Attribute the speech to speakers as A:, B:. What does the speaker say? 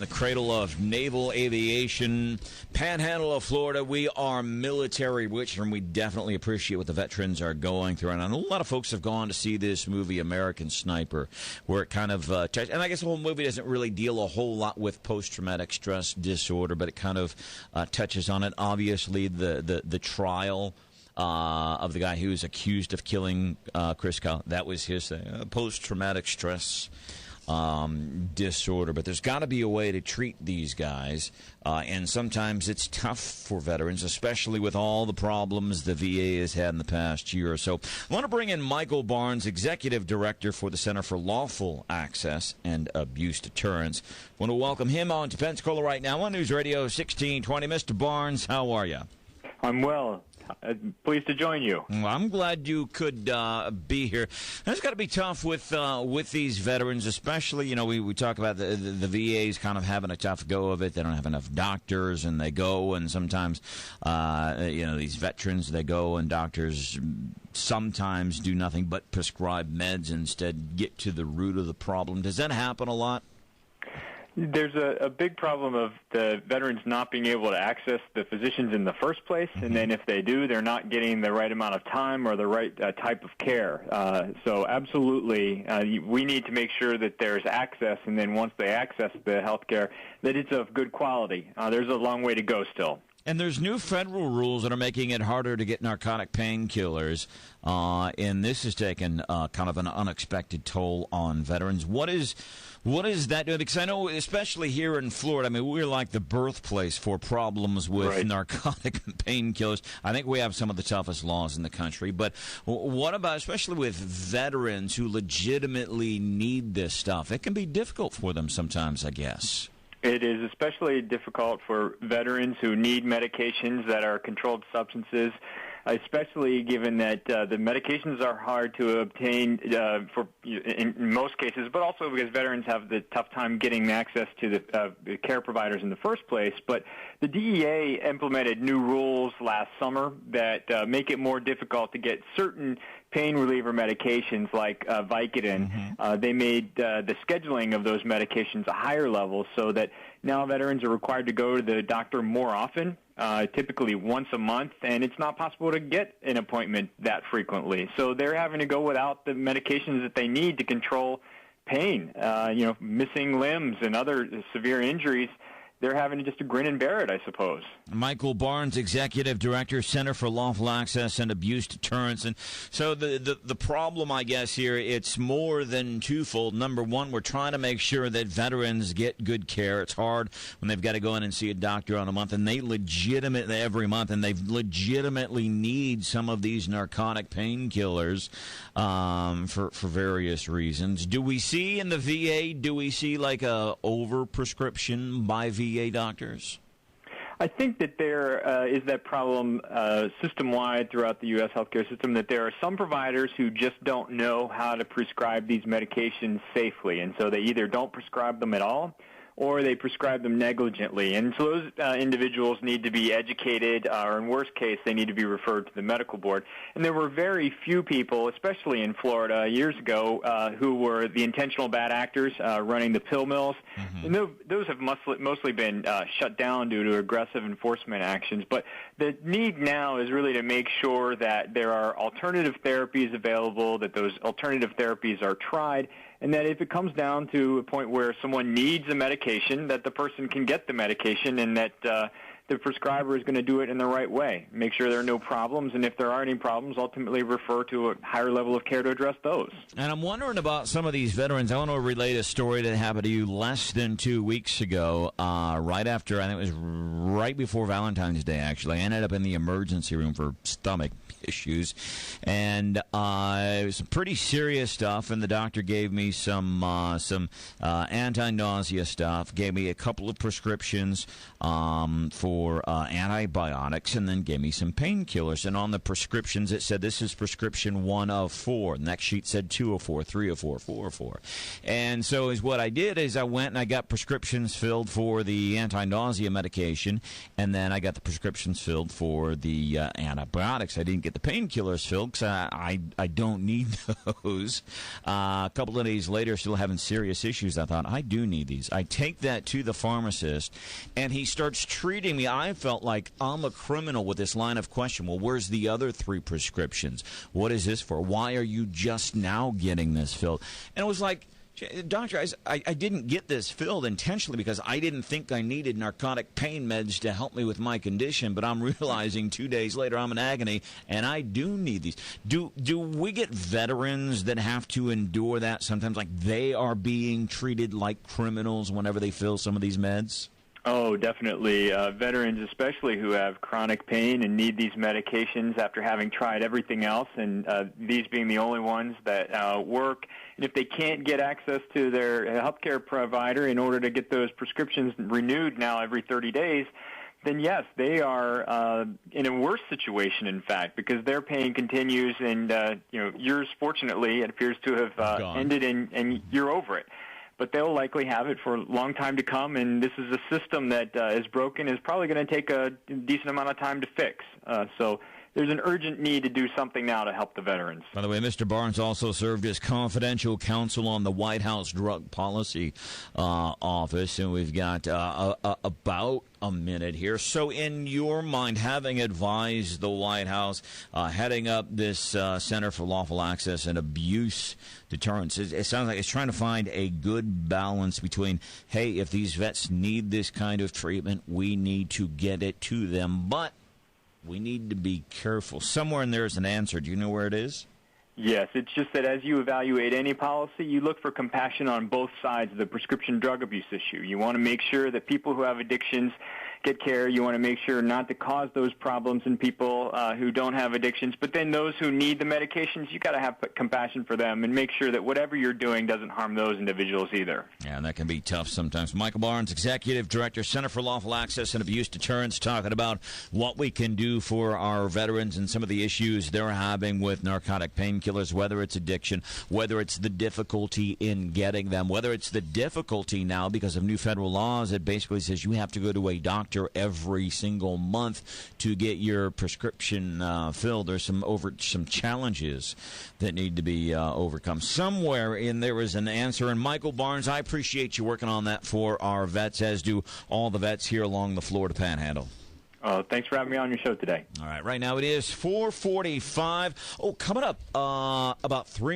A: The cradle of naval aviation, panhandle of Florida. We are military rich, and we definitely appreciate what the veterans are going through. And I know a lot of folks have gone to see this movie, American Sniper, where it kind of and I guess the whole movie doesn't really deal a whole lot with post-traumatic stress disorder, but it kind of touches on it. Obviously, the trial of the guy who was accused of killing Chris Kyle, that was his thing, post-traumatic stress disorder. But there's got to be a way to treat these guys, and sometimes it's tough for veterans, especially with all the problems the VA has had in the past year or so. I want to bring in Michael Barnes, Executive Director for the Center for Lawful Access and Abuse Deterrence. I want to welcome him on to Pensacola right now on News Radio 1620. Mr. Barnes, how are you?
B: I'm well. Pleased to join you.
A: Well, I'm glad you could be here. It's got to be tough with these veterans, especially, you know, we talk about the VA's kind of having a tough go of it. They don't have enough doctors, and they go, and sometimes, these veterans, they go, and doctors sometimes do nothing but prescribe meds instead, get to the root of the problem. Does that happen a lot?
B: There's a big problem of the veterans not being able to access the physicians in the first place, and then if they do, they're not getting the right amount of time or the right type of care. So absolutely, we need to make sure that there's access, and then once they access the health care, that it's of good quality. There's a long way to go still.
A: And there's new federal rules that are making it harder to get narcotic painkillers, and this has taken kind of an unexpected toll on veterans. What is that doing? Because I know, especially here in Florida, I mean, we're like the birthplace for problems with narcotic painkillers. I think we have some of the toughest laws in the country. But what about, especially with veterans who legitimately need this stuff? It can be difficult for them sometimes, I guess.
B: It is especially difficult for veterans who need medications that are controlled substances, especially given that the medications are hard to obtain in most cases, but also because veterans have the tough time getting access to the care providers in the first place. But the DEA implemented new rules last summer that make it more difficult to get certain pain reliever medications like Vicodin. They made the scheduling of those medications a higher level so that now veterans are required to go to the doctor more often, typically once a month, and it's not possible to get an appointment that frequently. So they're having to go without the medications that they need to control pain, missing limbs and other severe injuries. They're having to just grin and bear it, I suppose.
A: Michael Barnes, Executive Director, Center for Lawful Access and Abuse Deterrence. And so the problem, I guess, here, it's more than twofold. Number one, we're trying to make sure that veterans get good care. It's hard when they've got to go in and see a doctor on a month, and they legitimately, every month, and they legitimately need some of these narcotic painkillers for various reasons. Do we see in the VA, like a over-prescription by VA doctors?
B: I think that there is that problem system-wide throughout the U.S. healthcare system, that there are some providers who just don't know how to prescribe these medications safely, and so they either don't prescribe them at all or they prescribe them negligently. And so those individuals need to be educated, or in worst case, they need to be referred to the medical board. And there were very few people, especially in Florida years ago, who were the intentional bad actors running the pill mills. And those have mostly been shut down due to aggressive enforcement actions. But the need now is really to make sure that there are alternative therapies available, that those alternative therapies are tried, and that if it comes down to a point where someone needs a medication, that the person can get the medication, and that the prescriber is going to do it in the right way. Make sure there are no problems, and if there are any problems, ultimately refer to a higher level of care to address those.
A: And I'm wondering about some of these veterans. I want to relate a story that happened to you less than 2 weeks ago, right after, I think it was right before Valentine's Day, actually. I ended up in the emergency room for stomach issues, and it was some pretty serious stuff, and the doctor gave me some anti-nausea stuff, gave me a couple of prescriptions for for antibiotics and then gave me some painkillers. And on the prescriptions, it said this is prescription 1 of 4. The next sheet said 2 of 4, 3 of 4, 4 of 4. And so is what I did is I went and I got prescriptions filled for the anti-nausea medication, and then I got the prescriptions filled for the antibiotics. I didn't get the painkillers filled because I don't need those. A couple of days later, still having serious issues. I thought, I do need these. I take that to the pharmacist, and he starts treating me. I felt like I'm a criminal with this line of question. Well, where's the other 3 prescriptions? What is this for? Why are you just now getting this filled? And it was like, Doctor, I didn't get this filled intentionally because I didn't think I needed narcotic pain meds to help me with my condition, but I'm realizing 2 days later I'm in agony, and I do need these. Do we get veterans that have to endure that sometimes, like they are being treated like criminals whenever they fill some of these meds?
B: Oh, definitely. Veterans especially who have chronic pain and need these medications after having tried everything else, and these being the only ones that work. And if they can't get access to their healthcare provider in order to get those prescriptions renewed now every 30 days, then yes, they are in a worse situation, in fact, because their pain continues, and yours, fortunately, it appears to have ended, and you're over it. But they'll likely have it for a long time to come, and this is a system that is broken, is probably going to take a decent amount of time to fix. So there's an urgent need to do something now to help the veterans.
A: By the way, Mr. Barnes also served as confidential counsel on the White House Drug Policy Office, and we've got about a minute here. So in your mind, having advised the White House, heading up this Center for Lawful Access and Abuse Deterrence, it sounds like it's trying to find a good balance between, hey, if these vets need this kind of treatment, we need to get it to them, but we need to be careful. Somewhere in there is an answer. Do you know where it is?
B: Yes, it's just that as you evaluate any policy, you look for compassion on both sides of the prescription drug abuse issue. You want to make sure that people who have addictions get care. You want to make sure not to cause those problems in people who don't have addictions. But then those who need the medications, you got to have compassion for them and make sure that whatever you're doing doesn't harm those individuals either.
A: Yeah, and that can be tough sometimes. Michael Barnes, Executive Director, Center for Lawful Access and Abuse Deterrence, talking about what we can do for our veterans and some of the issues they're having with narcotic painkillers, whether it's addiction, whether it's the difficulty in getting them, whether it's the difficulty now because of new federal laws that basically says you have to go to a doctor every single month to get your prescription filled. There's some challenges that need to be overcome. Somewhere in there is an answer. And Michael Barnes, I appreciate you working on that for our vets, as do all the vets here along the Florida Panhandle.
B: Thanks for having me on your show today.
A: All right, right now it is 4:45. Oh, coming up about 3